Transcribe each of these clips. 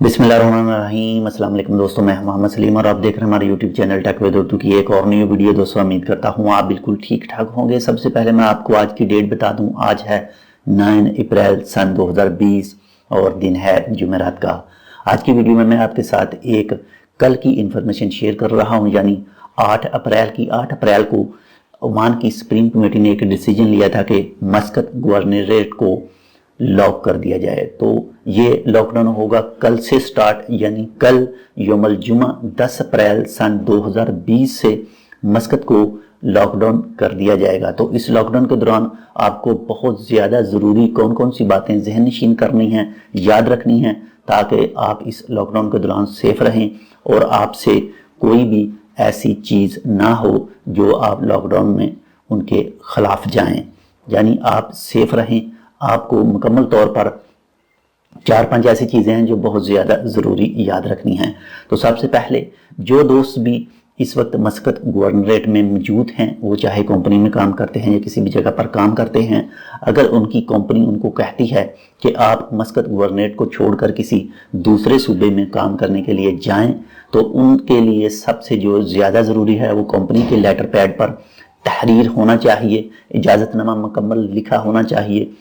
बिस्मिल्लाहिर्रहमानिर्रहीम। अस्सलाम वालेकुम दोस्तों, मैं मोहम्मद सलीम और आप देख रहे हैं हमारे YouTube channel Tech with Urdu की एक और न्यू वीडियो। दोस्तों उम्मीद करता हूँ आप बिल्कुल ठीक ठाक होंगे। सबसे पहले मैं आपको आज की डेट बता दूं, आज है 9 अप्रैल सन 2020 और दिन है जुमेरात का। आज की वीडियो में मैं आपके साथ एक कल की इंफॉर्मेशन शेयर कर रहा हूँ, यानी 8 अप्रैल को ओमान की सुप्रीम कमेटी ने एक डिसीजन लिया था कि मस्कत गवर्नरेट को लॉक कर दिया जाए। तो ये लॉकडाउन होगा कल से स्टार्ट, यानी कल यौमल जुमा 10 अप्रैल सन 2020 से मस्कत को लॉकडाउन कर दिया जाएगा। तो इस लॉकडाउन के दौरान आपको बहुत ज़्यादा ज़रूरी कौन कौन सी बातें ज़हन नशीन करनी हैं, याद रखनी हैं, ताकि आप इस लॉकडाउन के दौरान सेफ रहें और आपसे कोई भी ऐसी चीज़ ना हो जो आप लॉकडाउन में उनके खिलाफ जाएं। यानी आप सेफ रहें। आपको मुकम्मल तौर पर 4-5 ऐसी चीज़ें हैं जो बहुत ज़्यादा ज़रूरी याद रखनी हैं। तो सबसे पहले जो दोस्त भी इस वक्त मस्कत गवर्नरेट में मौजूद हैं, वो चाहे कंपनी में काम करते हैं या किसी भी जगह पर काम करते हैं, अगर उनकी कंपनी उनको कहती है कि आप मस्कत गवर्नरेट को छोड़कर किसी दूसरे सूबे में काम करने के लिए जाएं, तो उनके लिए सबसे जो ज़्यादा ज़रूरी है वो कंपनी के लेटर पैड पर तहरीर होना चाहिए, इजाज़तनामा मुकम्मल लिखा होना चाहिए,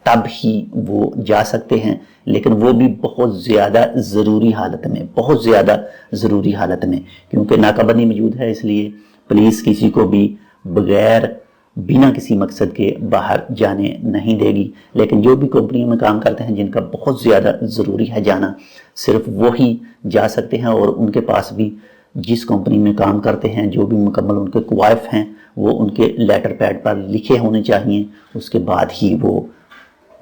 तब ही वो जा सकते हैं। लेकिन वो भी बहुत ज़्यादा ज़रूरी हालत में, बहुत ज़्यादा ज़रूरी हालत में, क्योंकि नाकाबंदी मौजूद है, इसलिए पुलिस किसी को भी बिना किसी मकसद के बाहर जाने नहीं देगी। लेकिन जो भी कंपनियों में काम करते हैं जिनका बहुत ज़्यादा ज़रूरी है जाना, सिर्फ वही जा सकते हैं। और उनके पास भी जिस कंपनी में काम करते हैं जो भी मुकम्मल उनके क्वाइफ हैं वो उनके लेटर पैड पर लिखे होने चाहिए, उसके बाद ही वो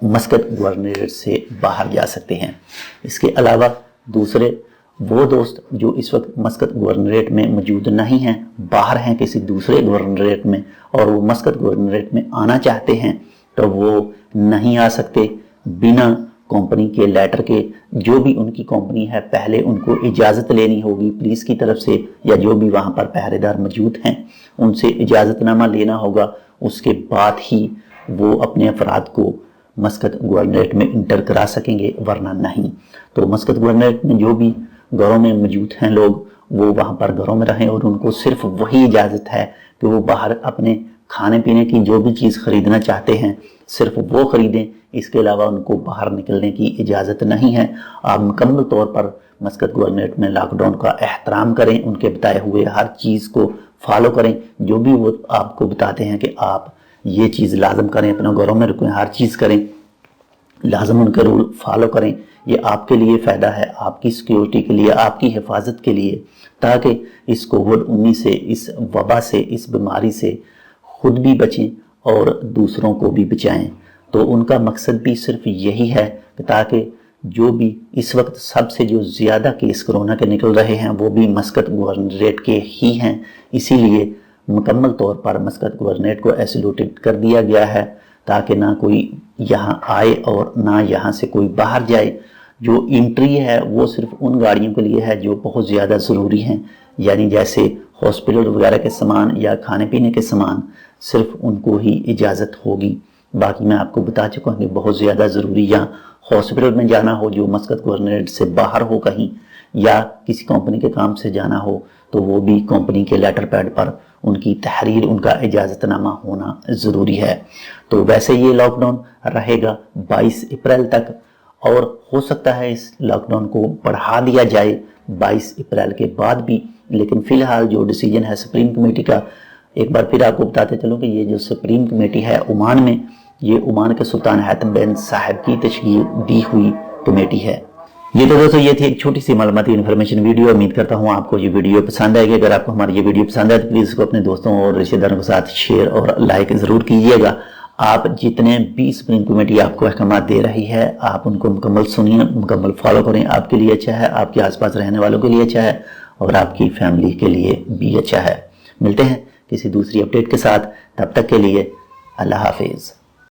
मस्कत गवर्नरेट से बाहर जा सकते हैं। इसके अलावा दूसरे वो दोस्त जो इस वक्त मस्कत गवर्नरेट में मौजूद नहीं हैं, बाहर हैं किसी दूसरे गवर्नरेट में, और वो मस्कत गवर्नरेट में आना चाहते हैं, तो वो नहीं आ सकते बिना कंपनी के लेटर के। जो भी उनकी कंपनी है पहले उनको इजाज़त लेनी होगी पुलिस की तरफ से, या जो भी वहाँ पर पहरेदार मौजूद हैं उनसे इजाज़तनामा लेना होगा। उसके बाद ही वो अपने अफराद को मस्कत गवर्नरेट में इंटर करा सकेंगे, वरना नहीं। तो मस्कत गवर्नरेट में जो भी घरों में मौजूद हैं लोग, वो वहाँ पर घरों में रहें और उनको सिर्फ वही इजाज़त है कि वो बाहर अपने खाने पीने की जो भी चीज़ खरीदना चाहते हैं सिर्फ वो खरीदें। इसके अलावा उनको बाहर निकलने की इजाज़त नहीं है। आप मुकम्मल तौर पर मस्कत गवर्नरेट में लॉकडाउन का एहतराम करें, उनके बताए हुए हर चीज़ को फॉलो करें। जो भी वो आपको बताते हैं कि आप ये चीज़ लाजम करें, अपने घरों में रुकें, हर चीज़ करें, लाजम उनके रूल फॉलो करें। ये आपके लिए फ़ायदा है, आपकी सिक्योरिटी के लिए, आपकी हिफाजत के लिए, ताकि इस कोविड-19 से, इस वबा से, इस बीमारी से खुद भी बचें और दूसरों को भी बचाएं। तो उनका मकसद भी सिर्फ यही है कि ताकि जो भी इस वक्त सबसे जो ज़्यादा केस कोरोना के निकल रहे हैं वो भी मस्कत गवर्नरेट के ही हैं। इसीलिए मुकम्मल तौर पर मस्कत गवर्नरेट को आइसोलेटेड कर दिया गया है, ताकि ना कोई यहाँ आए और ना यहाँ से कोई बाहर जाए। जो एंट्री है वो सिर्फ उन गाड़ियों के लिए है जो बहुत ज़्यादा ज़रूरी हैं, यानी जैसे हॉस्पिटल वगैरह के सामान या खाने पीने के सामान, सिर्फ उनको ही इजाज़त होगी। बाकी मैं आपको बता चुका हूँ कि बहुत ज़्यादा ज़रूरी या हॉस्पिटल में जाना हो जो मस्कत गवर्नरेट से बाहर हो कहीं, या किसी कंपनी के काम से जाना हो, तो वो भी कंपनी के लेटर पैड पर उनकी तहरीर, उनका इजाज़तनामा होना ज़रूरी है। तो वैसे ये लॉकडाउन रहेगा 22 अप्रैल तक, और हो सकता है इस लॉकडाउन को बढ़ा दिया जाए 22 अप्रैल के बाद भी। लेकिन फ़िलहाल जो डिसीजन है सुप्रीम कमेटी का, एक बार फिर आपको बताते चलूँ कि ये जो सुप्रीम कमेटी है ओमान में, ये ओमान के सुल्तान हैतम बिन साहिब की तशकील दी हुई कमेटी है। ये तो दोस्तों ये थी एक छोटी सी मालूमाती इन्फॉर्मेशन वीडियो। उम्मीद करता हूँ आपको ये वीडियो पसंद आएगी। अगर आपको हमारी ये वीडियो पसंद आए तो प्लीज़ इसको अपने दोस्तों और रिश्तेदारों के साथ शेयर और लाइक ज़रूर कीजिएगा। आप जितने भी सुप्रीम कमेटी आपको अहकाम दे रही है, आप उनको मुकम्मल सुनिए, मुकम्मल फॉलो करें। आपके लिए अच्छा है, आपके आसपास रहने वालों के लिए अच्छा है, और आपकी फैमिली के लिए भी अच्छा है। मिलते हैं किसी दूसरी अपडेट के साथ, तब तक के लिए अल्लाह हाफिज़।